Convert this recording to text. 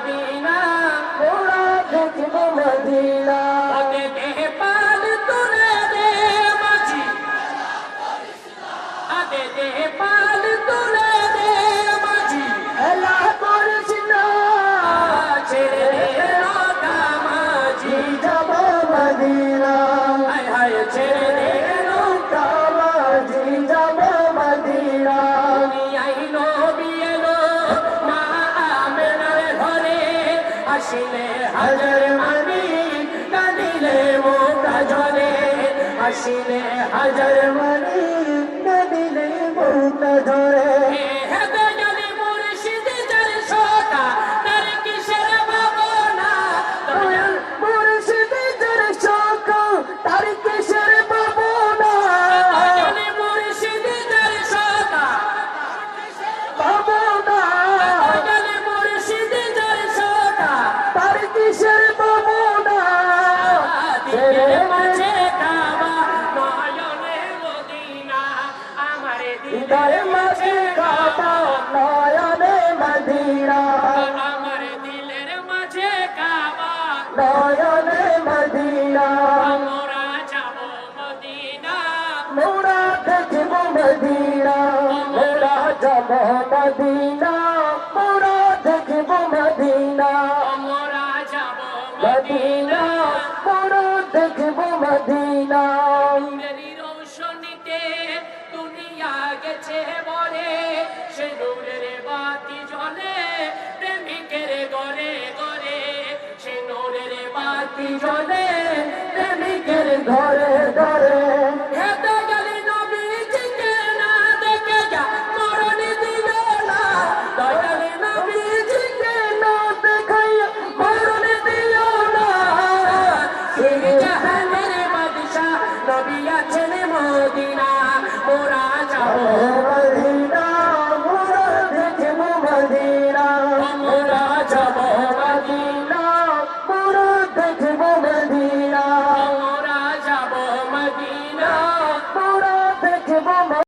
Medina মোরা দেখব Medina দে পাল তুলে দে মাঝি দে পাল তুলে দে মাঝি হেলা করিস না ছেড়ে দে নৌকা মাঝি যাব মদিনা হায় হায় ছেড়ে দে নৌকা মাঝি যাব মদিনা আইলো বিয়েলো মা আমেনার ঘরে আসিলে হাজার মানি কাঁদিলে মুখটা ঝরে আসিলে হাজার মানি কাঁদিলে মুখটা ঝরে হৃদয় মাঝে কাবা নয়নে মদিনা আমার দিলের মাঝে কাবা নয়নে মদিনা মোরা যাব মদিনা মোরা দেখব মদিনা মোরা যাব মদিনা মোরা দেখব মদিনা মোরা যাব মদিনা মোরা দেখব মদিনা গেছে বলে সে নূরের বাতি জ্বলে প্রেমিকের ঘরে ঘরে সে নূরের বাতি জ্বলে প্রেমিকের ঘরে ঘরে